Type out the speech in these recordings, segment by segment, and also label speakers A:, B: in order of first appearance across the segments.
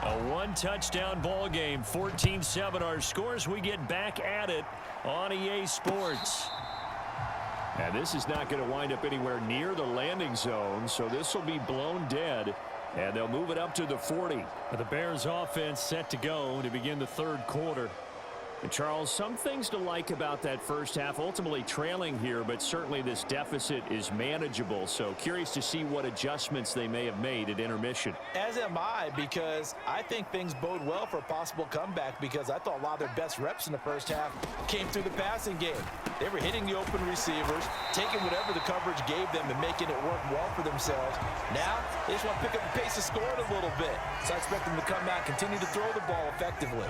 A: A one-touchdown ball game, 14-7 our scores. We get back at it on EA Sports. And this is not going to wind up anywhere near the landing zone, so this will be blown dead, and they'll move it up to the 40. The Bears offense set to go to begin the third quarter. And Charles, some things to like about that first half, ultimately trailing here, but certainly this deficit is manageable. So curious to see what adjustments they may have made at intermission.
B: As am I, because I think things bode well for a possible comeback, because I thought a lot of their best reps in the first half came through the passing game. They were hitting the open receivers, taking whatever the coverage gave them and making it work well for themselves. Now, they just want to pick up the pace of scoring a little bit. So I expect them to come out, continue to throw the ball effectively.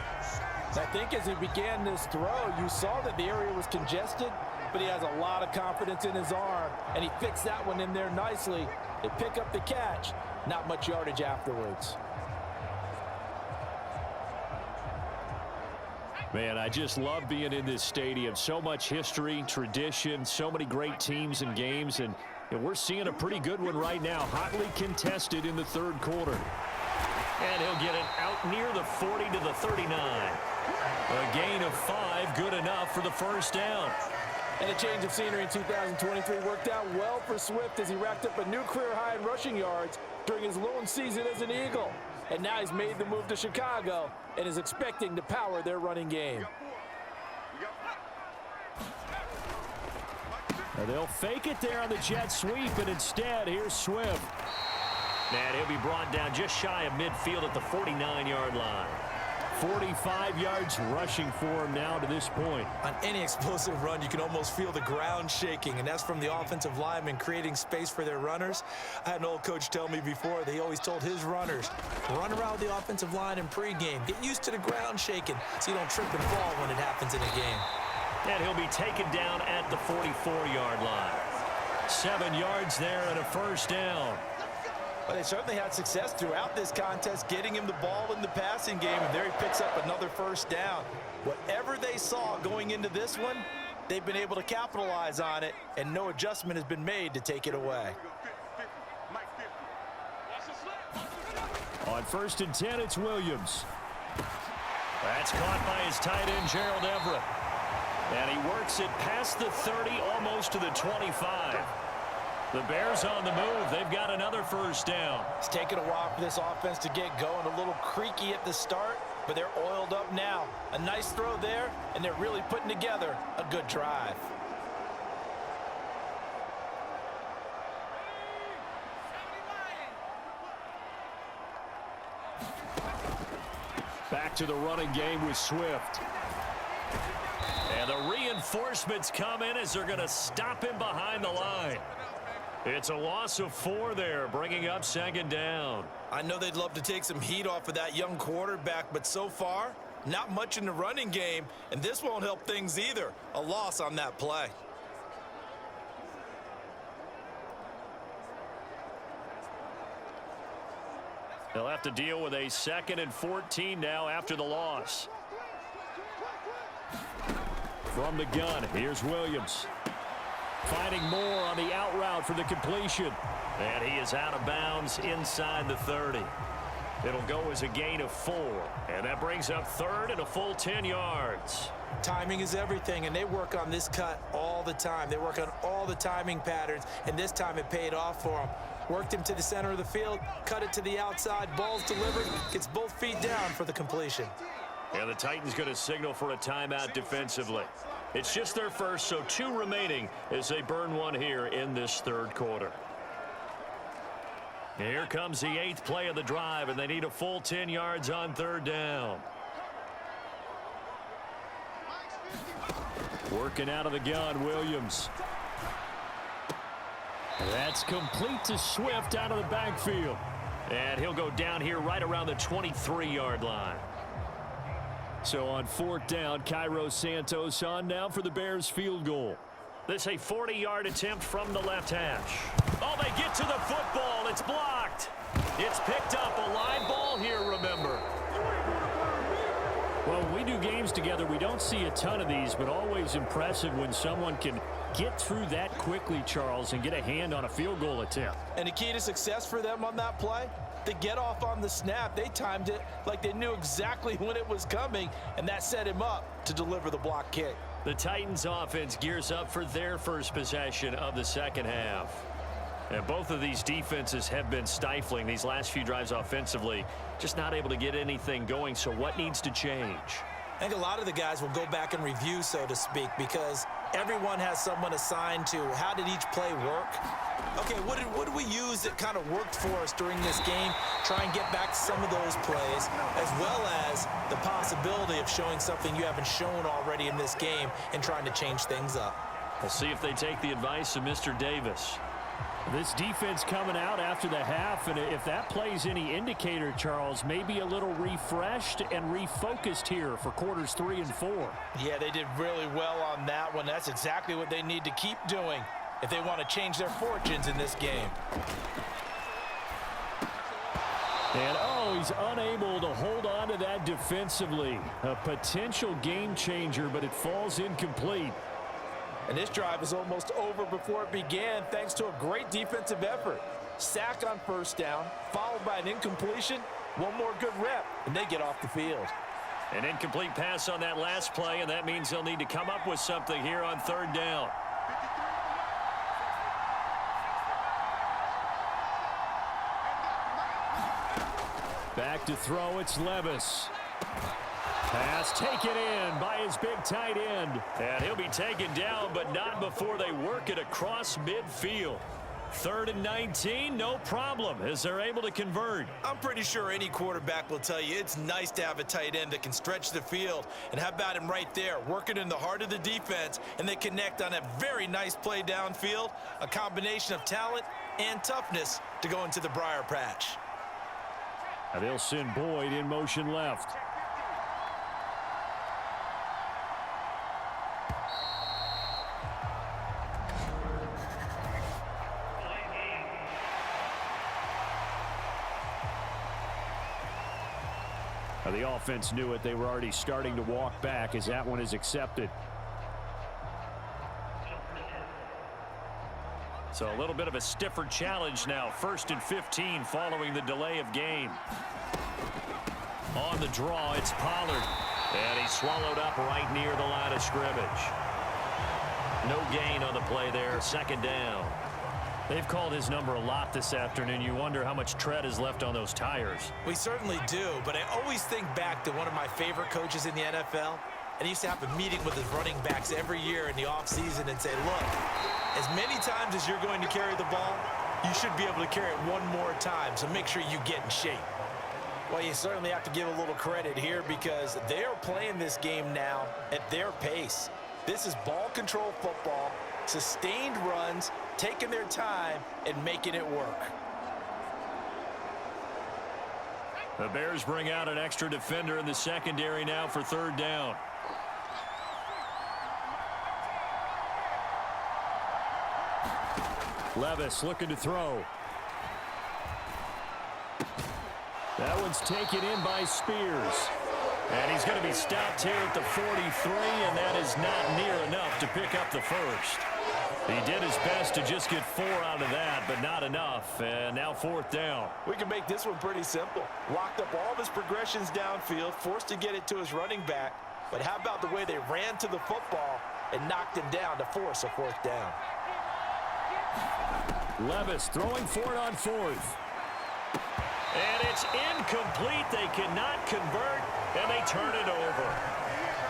B: I think as he began this throw, you saw that the area was congested, but he has a lot of confidence in his arm, and he fixed that one in there nicely. They pick up the catch, not much yardage afterwards.
A: Man, I just love being in this stadium. So much history, tradition, so many great teams and games, and we're seeing a pretty good one right now, hotly contested in the third quarter. And he'll get it out near the 40 to the 39. A gain of 5, good enough for the first down.
B: And a change of scenery in 2023 worked out well for Swift as he racked up a new career high in rushing yards during his lone season as an Eagle. And now he's made the move to Chicago and is expecting to power their running game.
A: Now they'll fake it there on the jet sweep, and instead, here's Swift. And he'll be brought down just shy of midfield at the 49-yard line. 45 yards rushing for him now to this point.
B: On any explosive run, you can almost feel the ground shaking, and that's from the offensive linemen creating space for their runners. I had an old coach tell me before, they always told his runners, run around the offensive line in pregame. Get used to the ground shaking so you don't trip and fall when it happens in a game.
A: And he'll be taken down at the 44-yard line. 7 yards there and a first down.
B: Well, they certainly had success throughout this contest, getting him the ball in the passing game, and there he picks up another first down. Whatever they saw going into this one, they've been able to capitalize on it, and no adjustment has been made to take it away.
A: On 1st and 10, it's Williams. That's caught by his tight end, Gerald Everett. And he works it past the 30, almost to the 25. The Bears on the move. They've got another first down.
B: It's taken a while for this offense to get going. A little creaky at the start, but they're oiled up now. A nice throw there, and they're really putting together a good drive.
A: Back to the running game with Swift. And the reinforcements come in as they're going to stop him behind the line. It's a loss of 4 there, bringing up 2nd down.
B: I know they'd love to take some heat off of that young quarterback, but so far, not much in the running game, and this won't help things either. A loss on that play.
A: They'll have to deal with a 2nd and 14 now after the loss. From the gun, here's Williams. Finding more on the out route for the completion. And he is out of bounds inside the 30. It'll go as a gain of 4. And that brings up 3rd and a full 10 yards.
B: Timing is everything, and they work on this cut all the time. They work on all the timing patterns, and this time it paid off for them. Worked him to the center of the field, cut it to the outside, ball's delivered, gets both feet down for the completion.
A: And the Titans going to signal for a timeout defensively. It's just their first, so 2 remaining as they burn one here in this third quarter. Here comes the 8th play of the drive, and they need a full 10 yards on 3rd down. Working out of the gun, Williams. That's complete to Swift out of the backfield. And he'll go down here right around the 23-yard line. So on 4th down, Cairo Santos on now for the Bears field goal. This a 40-yard attempt from the left hash. Oh, they get to the football. It's blocked. It's picked up. A live ball here, remember. Well, we do games together, we don't see a ton of these, but always impressive when someone can get through that quickly, Charles, and get a hand on a field goal attempt.
B: And the key to success for them on that play, the get off on the snap, they timed it like they knew exactly when it was coming, and that set him up to deliver the block kick.
A: The Titans offense gears up for their first possession of the second half. And both of these defenses have been stifling these last few drives offensively, just not able to get anything going. So what needs to change?
B: I think a lot of the guys will go back and review, so to speak, because everyone has someone assigned to how did each play work. Okay, what did we use that kind of worked for us during this game? Try and get back to some of those plays, as well as the possibility of showing something you haven't shown already in this game and trying to change things up.
A: We'll see if they take the advice of Mr. Davis. This defense coming out after the half, and if that plays any indicator, Charles, maybe a little refreshed and refocused here for quarters 3 and 4.
B: Yeah, they did really well on that one. That's exactly what they need to keep doing if they want to change their fortunes in this game.
A: And, he's unable to hold on to that defensively. A potential game changer, but it falls incomplete.
B: And this drive is almost over before it began thanks to a great defensive effort. Sack on first down, followed by an incompletion. One more good rep, and they get off the field.
A: An incomplete pass on that last play, and that means they'll need to come up with something here on third down. Back to throw, it's Levis. Pass taken in by his big tight end. And he'll be taken down, but not before they work it across midfield. 3rd and 19, no problem, as they're able to convert.
B: I'm pretty sure any quarterback will tell you it's nice to have a tight end that can stretch the field. And how about him right there, working in the heart of the defense, and they connect on a very nice play downfield, a combination of talent and toughness to go into the briar patch.
A: Now they'll send Boyd in motion left. Now the offense knew it. They were already starting to walk back as that one is accepted. So a little bit of a stiffer challenge now. 1st and 15 following the delay of game. On the draw, it's Pollard. And he's swallowed up right near the line of scrimmage. No gain on the play there. 2nd down. They've called his number a lot this afternoon. You wonder how much tread is left on those tires.
B: We certainly do, but I always think back to one of my favorite coaches in the NFL. And he used to have a meeting with his running backs every year in the offseason and say, look, as many times as you're going to carry the ball, you should be able to carry it one more time, so make sure you get in shape. Well, you certainly have to give a little credit here because they are playing this game now at their pace. This is ball control football, sustained runs, taking their time and making it work.
A: The Bears bring out an extra defender in the secondary now for 3rd down. Levis looking to throw. That one's taken in by Spears. And he's going to be stopped here at the 43, and that is not near enough to pick up the first. He did his best to just get 4 out of that, but not enough. And now 4th down.
B: We can make this one pretty simple. Locked up all of his progressions downfield, forced to get it to his running back. But how about the way they ran to the football and knocked him down to force a 4th down?
A: Levis throwing for it on 4th. And it's incomplete. They cannot convert, and they turn it over.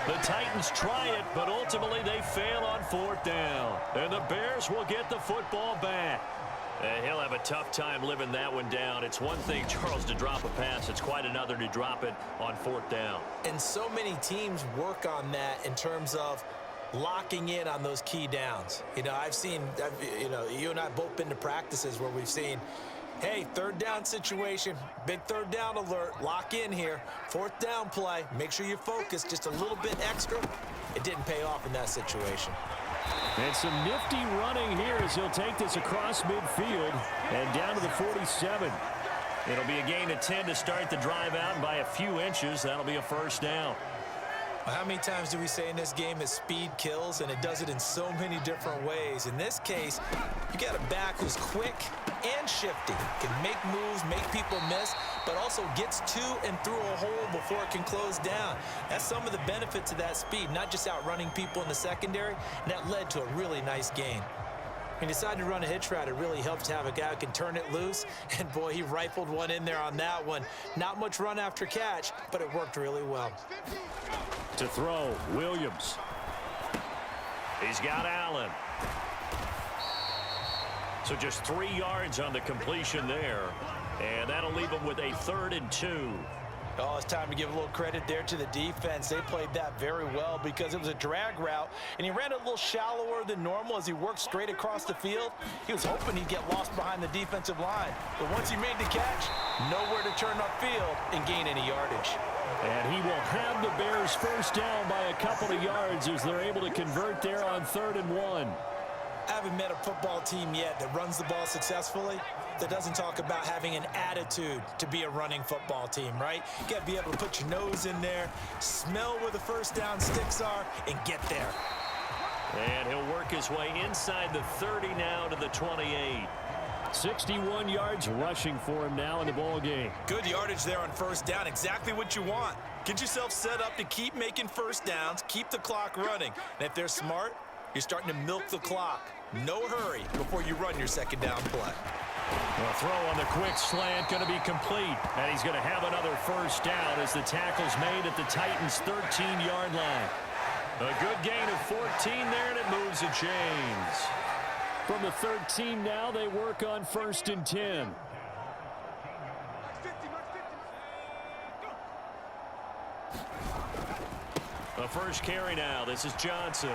A: The Titans try it, but ultimately they fail on 4th down. And the Bears will get the football back. And he'll have a tough time living that one down. It's one thing, Charles, to drop a pass. It's quite another to drop it on 4th down.
B: And so many teams work on that in terms of locking in on those key downs. You know, you and I both been to practices where we've seen, hey, 3rd down situation, big 3rd down alert, lock in here, 4th down play, make sure you focus just a little bit extra. It didn't pay off in that situation.
A: And some nifty running here as he'll take this across midfield and down to the 47. It'll be a gain of 10 to start the drive out, and by a few inches, that'll be a 1st down.
B: How many times do we say in this game that speed kills, and it does it in so many different ways? In this case, you got a back who's quick and shifty, can make moves, make people miss, but also gets to and through a hole before it can close down. That's some of the benefits of that speed, not just outrunning people in the secondary, and that led to a really nice gain. When he decided to run a hitch route, it really helps to have a guy who can turn it loose. And, boy, he rifled one in there on that one. Not much run after catch, but it worked really well.
A: To throw, Williams. He's got Allen. So just 3 yards on the completion there. And that'll leave him with a 3rd and 2.
B: Oh, it's time to give a little credit there to the defense. They played that very well because it was a drag route, and he ran a little shallower than normal as he worked straight across the field. He was hoping he'd get lost behind the defensive line. But once he made the catch, nowhere to turn upfield and gain any yardage.
A: And he will have the Bears first down by a couple of yards as they're able to convert there on 3rd and 1.
B: I haven't met a football team yet that runs the ball successfully that doesn't talk about having an attitude to be a running football team, right? You got to be able to put your nose in there, smell where the first down sticks are, and get there.
A: And he'll work his way inside the 30 now to the 28. 61 yards rushing for him now in the ball game.
B: Good yardage there on first down. Exactly what you want. Get yourself set up to keep making first downs, keep the clock running. And if they're smart, you're starting to milk the clock. No hurry before you run your second down play.
A: A throw on the quick slant going to be complete. And he's going to have another first down as the tackle's made at the Titans' 13-yard line. A good gain of 14 there, and it moves the chains. From the 13 now, they work on 1st and 10. The first carry now. This is Johnson.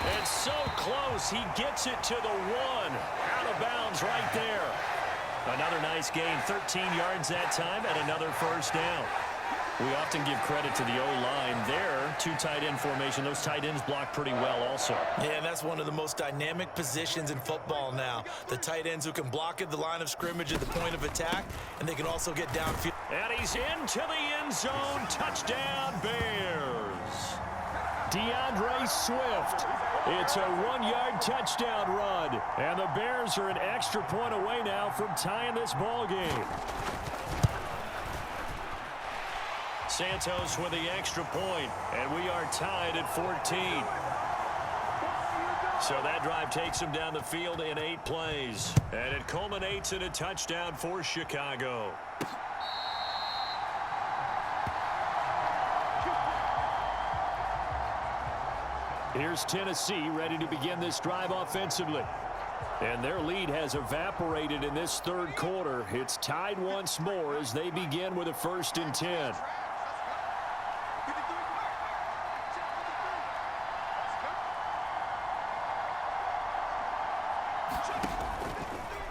A: And so close. He gets it to the 1. Out of bounds right there. Another nice gain. 13 yards that time and another first down. We often give credit to the O-line there. 2 tight end formation. Those tight ends block pretty well also.
B: Yeah, and that's one of the most dynamic positions in football now. The tight ends who can block at the line of scrimmage at the point of attack, and they can also get downfield.
A: And he's into the end zone. Touchdown, Bears. DeAndre Swift. It's a 1-yard touchdown run. And the Bears are an extra point away now from tying this ball game. Santos with the extra point, and we are tied at 14. So that drive takes him down the field in 8 plays. And it culminates in a touchdown for Chicago. Here's Tennessee ready to begin this drive offensively. And their lead has evaporated in this 3rd quarter. It's tied once more as they begin with a 1st and 10.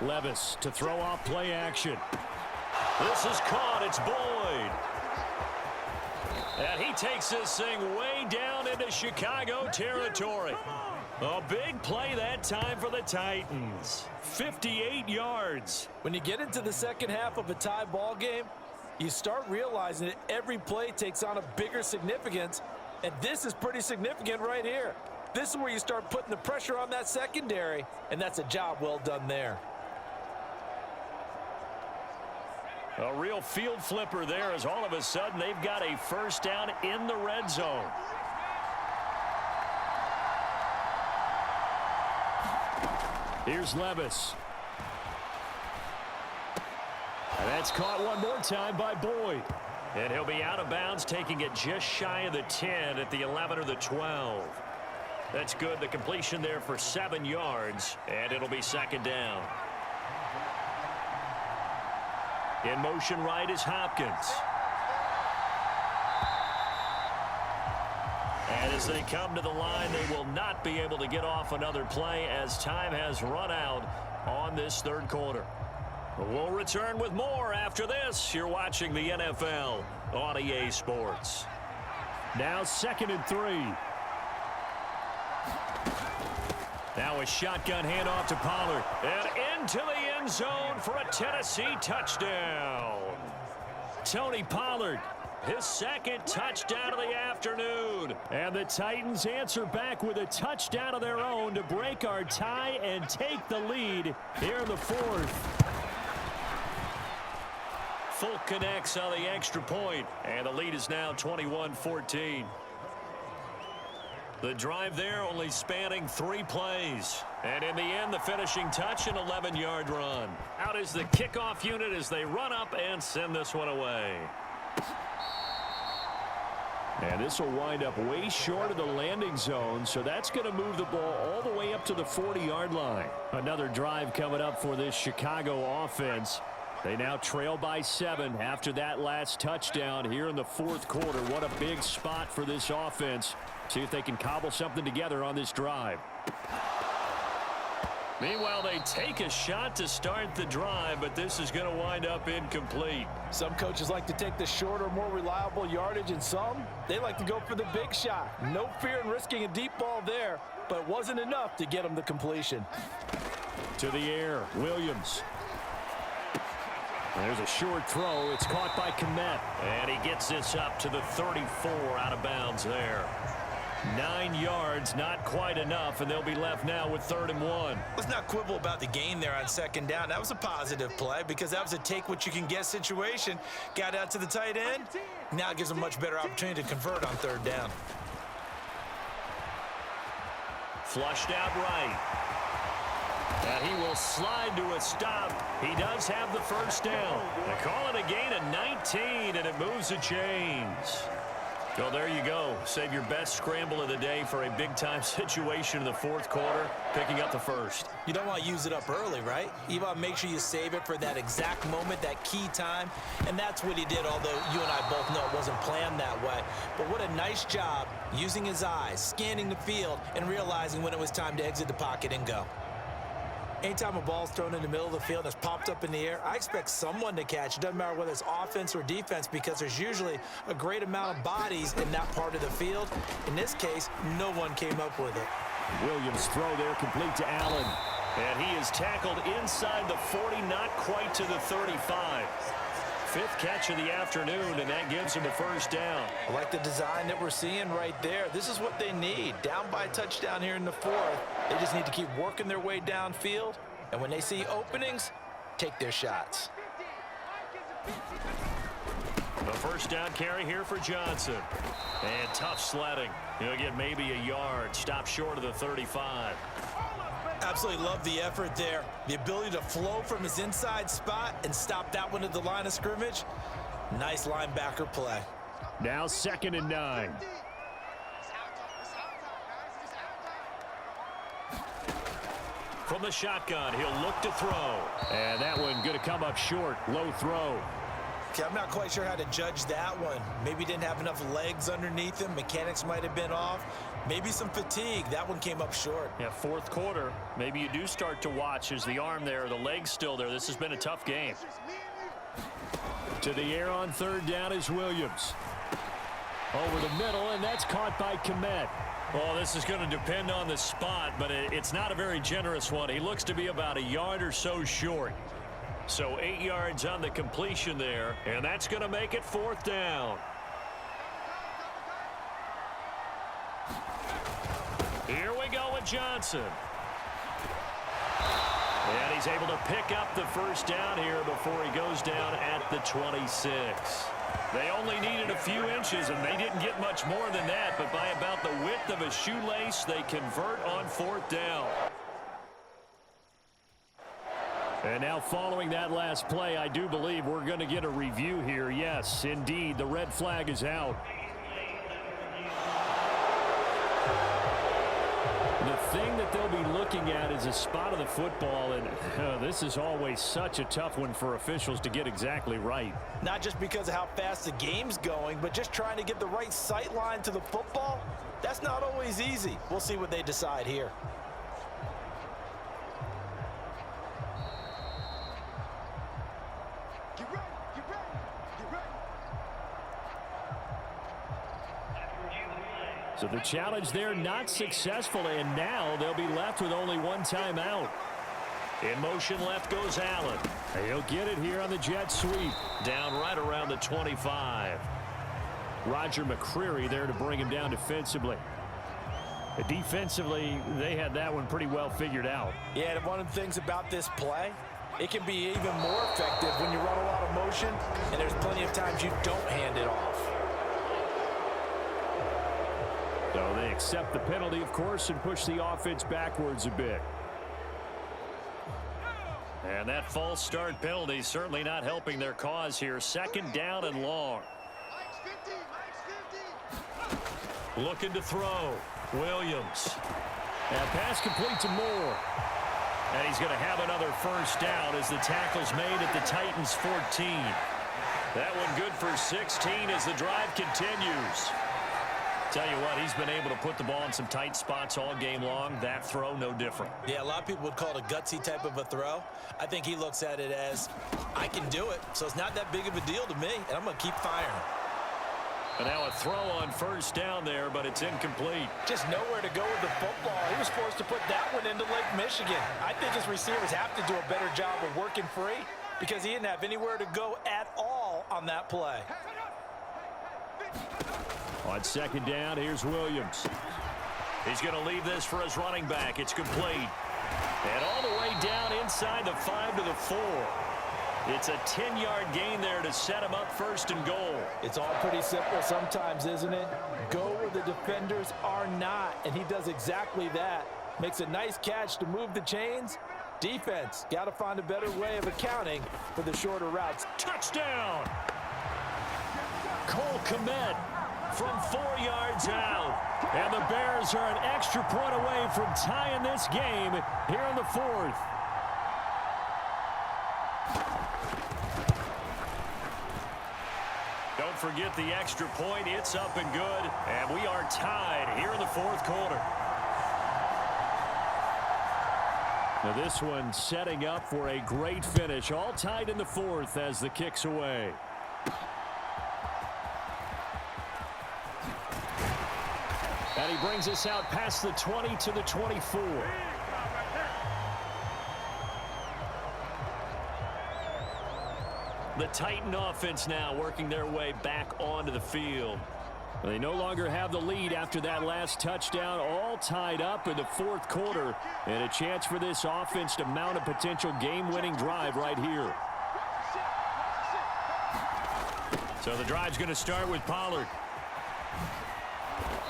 A: Levis to throw off play action. This is caught. It's Boyd. And he takes this thing way down into Chicago territory. A big play that time for the Titans. 58 yards.
B: When you get into the second half of a tie ball game, you start realizing that every play takes on a bigger significance. And this is pretty significant right here. This is where you start putting the pressure on that secondary, and that's a job well done there.
A: A real field flipper there as all of a sudden they've got a first down in the red zone. Here's Levis. And that's caught one more time by Boyd. And he'll be out of bounds, taking it just shy of the 10 at the 11 or the 12. That's good. The completion there for 7 yards, and it'll be 2nd down. In motion right is Hopkins. And as they come to the line, they will not be able to get off another play as time has run out on this 3rd quarter. We'll return with more after this. You're watching the NFL on EA Sports. Now 2nd and 3. Now a shotgun handoff to Pollard. And into the end zone for a Tennessee touchdown. Tony Pollard His second touchdown of the afternoon. And the Titans answer back with a touchdown of their own to break our tie and take the lead here in the fourth. Fulk connects on the extra point, and the lead is now 21-14. The drive there only spanning 3 plays. And in the end, the finishing touch, an 11-yard run. Out is the kickoff unit as they run up and send this one away. And this will wind up way short of the landing zone, so that's going to move the ball all the way up to the 40-yard line. Another drive coming up for this Chicago offense. They now trail by 7 after that last touchdown here in the fourth quarter. What a big spot for this offense. See if they can cobble something together on this drive. Meanwhile, they take a shot to start the drive, but this is going to wind up incomplete.
B: Some coaches like to take the shorter, more reliable yardage, and some, they like to go for the big shot. No fear in risking a deep ball there, but it wasn't enough to get them the completion.
A: To the air, Williams. There's a short throw. It's caught by Kmet. And he gets this up to the 34 out of bounds there. 9 yards, not quite enough, and they'll be left now with 3rd and 1.
B: Let's not quibble about the gain there on 2nd down. That was a positive play because that was a take-what-you-can-get situation. Got out to the tight end. Now it gives them a much better opportunity to convert on 3rd down.
A: Flushed out right. And he will slide to a stop. He does have the first down. They call it a gain of 19, and it moves the chains. Well, there you go. Save your best scramble of the day for a big-time situation in the fourth quarter, picking up the first.
B: You don't want to use it up early, right? You want to make sure you save it for that exact moment, that key time, and that's what he did, although you and I both know it wasn't planned that way. But what a nice job using his eyes, scanning the field, and realizing when it was time to exit the pocket and go. Anytime a ball's thrown in the middle of the field and it's popped up in the air, I expect someone to catch. It doesn't matter whether it's offense or defense because there's usually a great amount of bodies in that part of the field. In this case, no one came up with it.
A: Williams' throw there complete to Allen. And he is tackled inside the 40, not quite to the 35. 5th catch of the afternoon, and that gives him a first down.
B: I like the design that we're seeing right there. This is what they need. Down by a touchdown here in the 4th. They just need to keep working their way downfield. And when they see openings, take their shots.
A: The first down carry here for Johnson. And tough sledding. He'll get maybe a yard. Stop short of the 35.
B: Absolutely love the effort there. The ability to flow from his inside spot and stop that one at the line of scrimmage. Nice linebacker play.
A: Now 2nd and 9. From the shotgun, he'll look to throw. And that one going to come up short. Low throw.
B: Okay, I'm not quite sure how to judge that one. Maybe didn't have enough legs underneath him. Mechanics might have been off. Maybe some fatigue. That one came up short.
A: Yeah, fourth quarter. Maybe you do start to watch as the arm there, the leg's still there. This has been a tough game. To the air on 3rd down is Williams. Over the middle, and that's caught by Kmet. Well, this is going to depend on the spot, but it's not a very generous one. He looks to be about a yard or so short. So 8 yards on the completion there, and that's going to make it 4th down. Here we go with Johnson. And he's able to pick up the first down here before he goes down at the 26. They only needed a few inches, and they didn't get much more than that, but by about the width of a shoelace, they convert on 4th down. And now following that last play, I do believe we're going to get a review here. Yes, indeed, the red flag is out. The thing that they'll be looking at is a spot of the football, and this is always such a tough one for officials to get exactly right.
B: Not just because of how fast the game's going, but just trying to get the right sight line to the football. That's not always easy. We'll see what they decide here.
A: So the challenge there not successful, and now they'll be left with only one timeout. In motion left goes Allen. He'll get it here on the jet sweep. Down right around the 25. Roger McCreary there to bring him down defensively. Defensively, they had that one pretty well figured out.
B: Yeah, and one of the things about this play, it can be even more effective when you run a lot of motion, and there's plenty of times you don't hand it off.
A: So they accept the penalty, of course, and push the offense backwards a bit. And that false start penalty certainly not helping their cause here. Second down and long. Looking to throw. Williams. And pass complete to Moore. And he's going to have another first down as the tackle's made at the Titans' 14. That one good for 16 as the drive continues. Tell you what, he's been able to put the ball in some tight spots all game long. That throw, no different.
B: Yeah, a lot of people would call it a gutsy type of a throw. I think he looks at it as, I can do it, so it's not that big of a deal to me, and I'm going to keep firing.
A: And now a throw on first down there, but it's incomplete.
B: Just nowhere to go with the football. He was forced to put that one into Lake Michigan. I think his receivers have to do a better job of working free because he didn't have anywhere to go at all on that play.
A: On second down, here's Williams. He's going to leave this for his running back. It's complete. And all the way down inside the 5 to the 4. It's a 10-yard gain there to set him up first and goal.
B: It's all pretty simple sometimes, isn't it? Go where the defenders are not, and he does exactly that. Makes a nice catch to move the chains. Defense, got to find a better way of accounting for the shorter routes.
A: Touchdown! Cole Kmet from 4 yards out. And the Bears are an extra point away from tying this game here in the 4th. Don't forget the extra point. It's up and good. And we are tied here in the 4th quarter. Now this one setting up for a great finish. All tied in the 4th as the kick's away. And he brings us out past the 20 to the 24. The Titan offense now working their way back onto the field. They no longer have the lead after that last touchdown, all tied up in the 4th quarter, and a chance for this offense to mount a potential game-winning drive right here. So the drive's going to start with Pollard.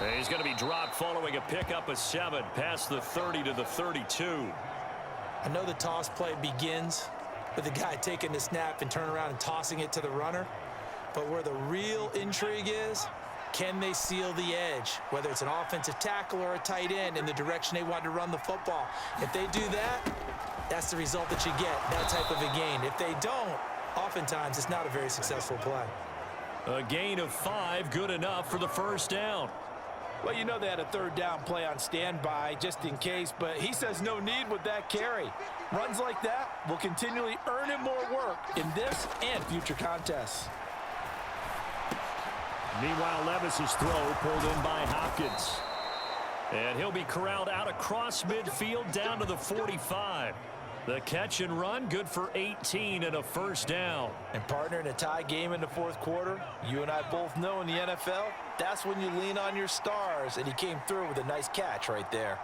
A: And he's going to be dropped following a pickup of 7 past the 30 to the 32.
B: I know the toss play begins with the guy taking the snap and turn around and tossing it to the runner. But where the real intrigue is, can they seal the edge, whether it's an offensive tackle or a tight end in the direction they want to run the football? If they do that, that's the result that you get, that type of a gain. If they don't, oftentimes it's not a very successful play.
A: A gain of 5, good enough for the first down.
B: Well, you know they had a 3rd down play on standby just in case, but he says no need with that carry. Runs like that will continually earn him more work in this and future contests.
A: Meanwhile, Levis's throw pulled in by Hopkins. And he'll be corralled out across midfield down to the 45. The catch and run, good for 18 and a first down.
B: And partner, in a tie game in the 4th quarter, you and I both know in the NFL, that's when you lean on your stars, and he came through with a nice catch right there.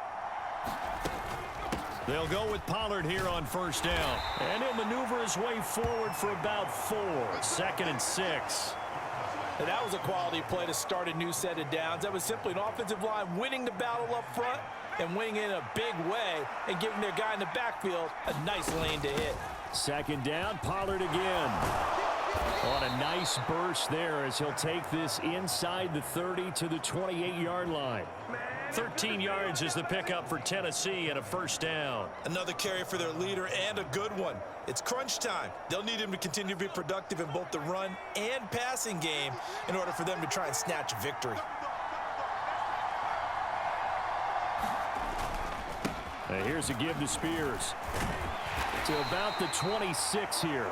A: They'll go with Pollard here on first down. And he'll maneuver his way forward for about 4. 2nd and 6.
B: And that was a quality play to start a new set of downs. That was simply an offensive line winning the battle up front and winning in a big way and giving their guy in the backfield a nice lane to hit.
A: 2nd down, Pollard again. On a nice burst there as he'll take this inside the 30 to the 28-yard line. 13 yards is the pickup for Tennessee and a first down.
B: Another carry for their leader and a good one. It's crunch time. They'll need him to continue to be productive in both the run and passing game in order for them to try and snatch a victory.
A: And here's a give to Spears. To about the 26 here.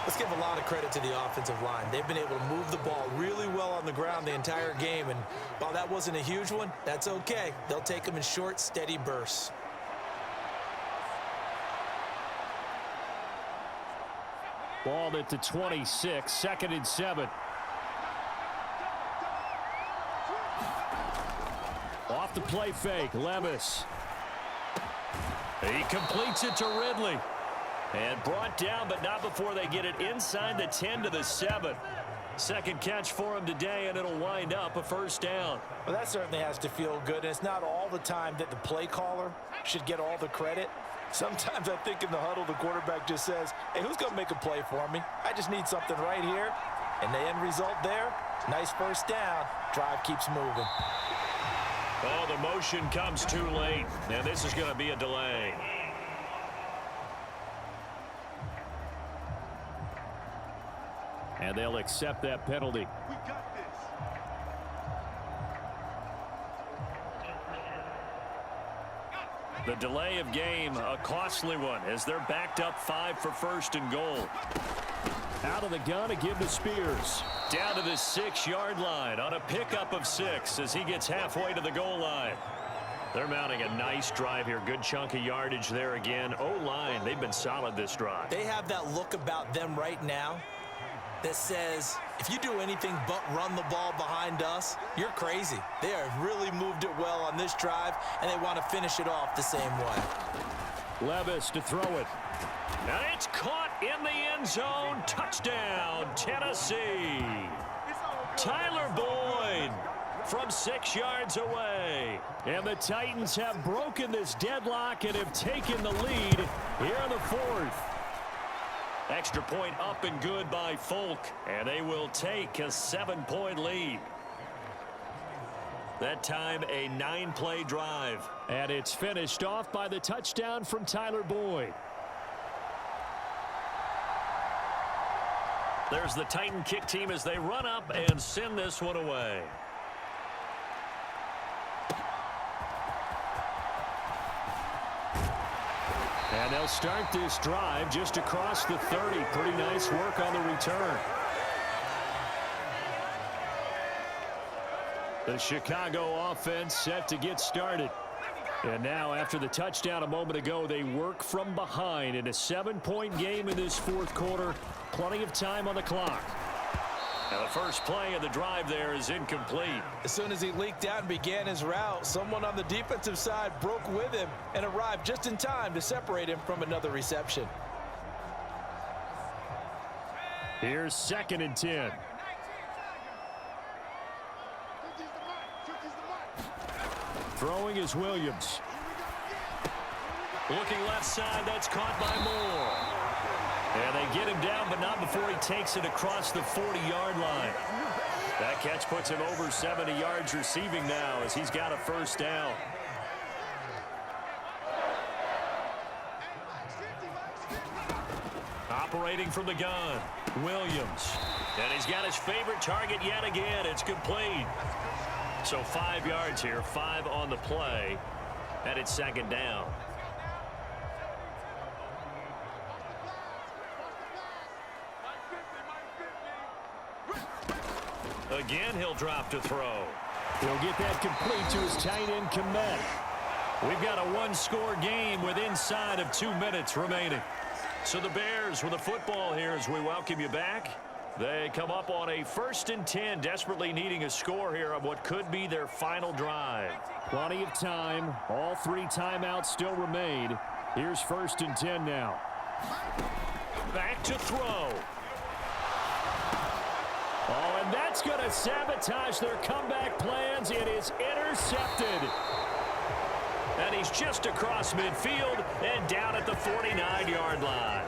B: Let's give a lot of credit to the offensive line. They've been able to move the ball really well on the ground the entire game. And while that wasn't a huge one, that's okay. They'll take them in short, steady bursts.
A: Ball at the 26, 2nd and 7. the play fake. Levis. He completes it to Ridley. And brought down, but not before they get it inside the 10 to the 7. Second catch for him today, and it'll wind up a first down.
B: Well, that certainly has to feel good. And it's not all the time that the play caller should get all the credit. Sometimes I think in the huddle, the quarterback just says, hey, who's going to make a play for me? I just need something right here. And the end result there, nice first down. Drive keeps moving.
A: Oh, the motion comes too late. Now this is going to be a delay. And they'll accept that penalty.
C: We got this.
A: The delay of game, a costly one, as they're backed up 5 for first and goal. Out of the gun to give to Spears. Down to the 6-yard line on a pickup of 6 as he gets halfway to the goal line. They're mounting a nice drive here. Good chunk of yardage there again. O-line, they've been solid this drive.
B: They have that look about them right now that says, if you do anything but run the ball behind us, you're crazy. They have really moved it well on this drive, and they want to finish it off the same way.
A: Levis to throw it. And it's caught in the end zone. Touchdown, Tennessee. Tyler Boyd from 6 yards away. And the Titans have broken this deadlock and have taken the lead here in the 4th. Extra point up and good by Folk, and they will take a 7-point lead. That time a 9-play drive. And it's finished off by the touchdown from Tyler Boyd. There's the Titan kick team as they run up and send this one away. And they'll start this drive just across the 30. Pretty nice work on the return. The Chicago offense set to get started. And now after the touchdown a moment ago, they work from behind in a 7-point game in this 4th quarter. Plenty of time on the clock. And the first play of the drive there is incomplete.
B: As soon as he leaked out and began his route, someone on the defensive side broke with him and arrived just in time to separate him from another reception.
A: Here's 2nd and 10. Throwing is Williams. Looking left side, that's caught by Moore. And they get him down, but not before he takes it across the 40-yard line. That catch puts him over 70 yards receiving now as he's got a first down. Operating from the gun, Williams. And he's got his favorite target yet again. It's complete. So 5 yards here, 5 on the play, and it's 2nd down. Again, he'll drop to throw. He'll get that complete to his tight end, Kmet. We've got a 1-score game with inside of 2 minutes remaining. So the Bears with a football here as we welcome you back. They come up on a 1st and 10, desperately needing a score here on what could be their final drive. Plenty of time. All 3 timeouts still remain. Here's 1st and 10 now. Back to throw. Oh, and that's going to sabotage their comeback plans. It is intercepted. And he's just across midfield and down at the 49-yard line.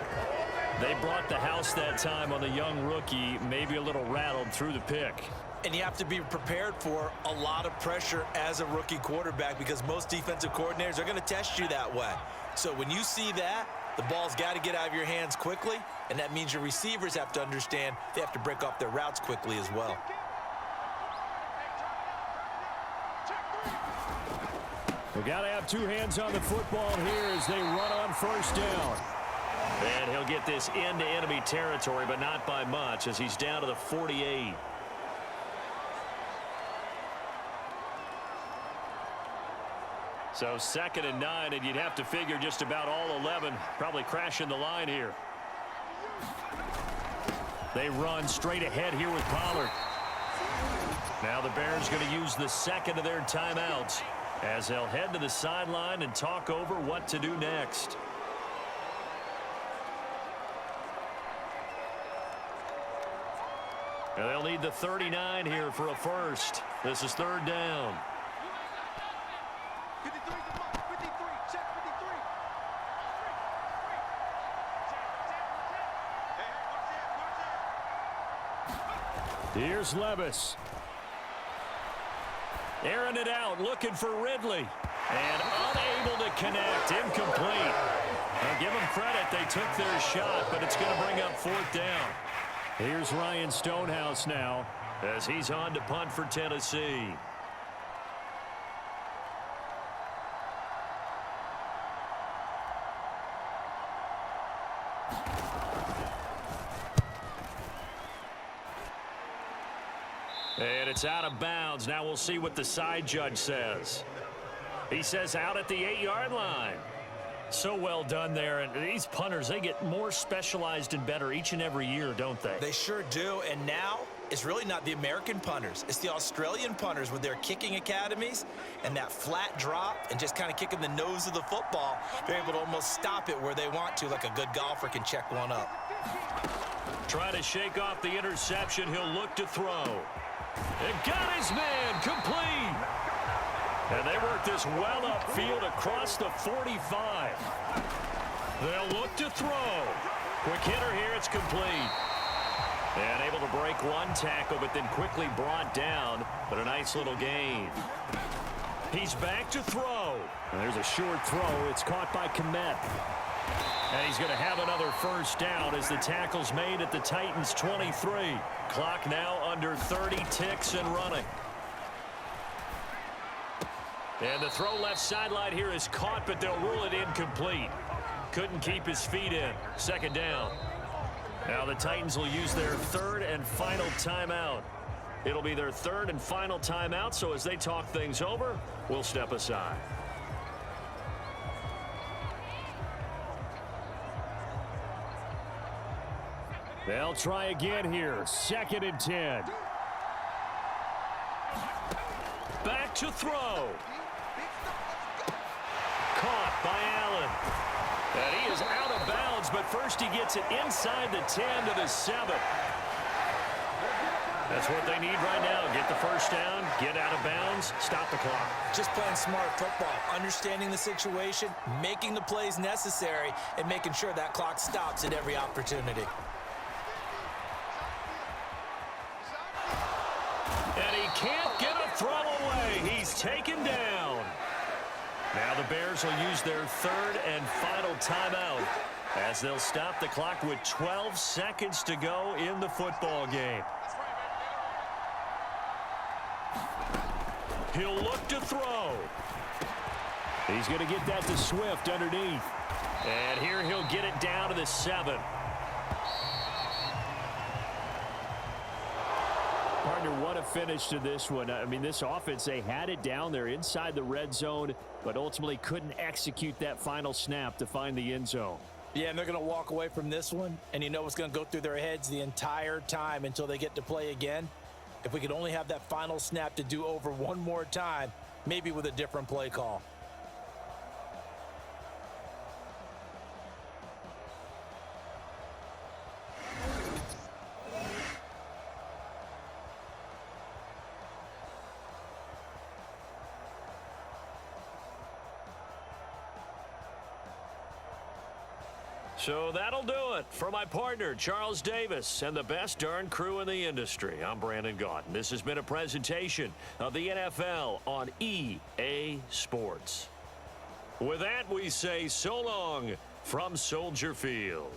A: They brought the house that time on the young rookie, maybe a little rattled through the pick.
B: And you have to be prepared for a lot of pressure as a rookie quarterback because most defensive coordinators are going to test you that way. So when you see that, the ball's got to get out of your hands quickly, and that means your receivers have to understand they have to break off their routes quickly as well.
A: We got to have 2 hands on the football here as they run on 1st down. And he'll get this into enemy territory, but not by much as he's down to the 48. So 2nd and 9, and you'd have to figure just about all 11 probably crashing the line here. They run straight ahead here with Pollard. Now the Bears going to use the 2nd of their timeouts. as they'll head to the sideline and talk over what to do next. And they'll need the 39 here for a first. This is third down.
C: 53, check 53.
A: Here's Levis. Airing it out, looking for Ridley. And unable to connect, incomplete. Now give them credit, they took their shot, but it's going to bring up fourth down. Here's Ryan Stonehouse now as he's on to punt for Tennessee. And it's out of bounds. Now we'll see what the side judge says. He says out at the 8-yard line. So well done there. And these punters, they get more specialized and better each and every year, don't they?
B: They sure do. And now it's really not the American punters. It's the Australian punters with their kicking academies and that flat drop and just kind of kicking the nose of the football. They're able to almost stop it where they want to, like a good golfer can check one up.
A: Try to shake off the interception. He'll look to throw. And got his man complete. And they work this well upfield across the 45. They'll look to throw. Quick hitter here, it's complete. And able to break one tackle, but then quickly brought down. But a nice little gain. He's back to throw. And there's a short throw. It's caught by Kmet. And he's going to have another first down as the tackle's made at the Titans' 23. Clock now under 30 ticks and running. And the throw left sideline here is caught, but they'll rule it incomplete. Couldn't keep his feet in. Second down. Now the Titans will use their third and final timeout. It'll be their third and final timeout, so as they talk things over, we'll step aside. They'll try again here. Second and 10. Back to throw. Caught by Allen. And he is out of bounds, but first he gets it inside the 10 to the 7. That's what they need right now. Get the first down, get out of bounds, stop the clock.
B: Just playing smart football, understanding the situation, making the plays necessary, and making sure that clock stops at every opportunity.
A: And he can't get a throw away. He's taken down. Now the Bears will use their third and final timeout as they'll stop the clock with 12 seconds to go in the football game. He'll look to throw. He's going to get that to Swift underneath. And here he'll get it down to the 7. Partner, what a finish to this one. I mean, this offense, they had it down there inside the red zone, but ultimately couldn't execute that final snap to find the end zone.
B: Yeah, and they're going to walk away from this one, and you know what's going to go through their heads the entire time until they get to play again. If we could only have that final snap to do over one more time, maybe with a different play call.
A: So that'll do it for my partner, Charles Davis, and the best darn crew in the industry. I'm Brandon Gaudin. This has been a presentation of the NFL on EA Sports. With that, we say so long from Soldier Field.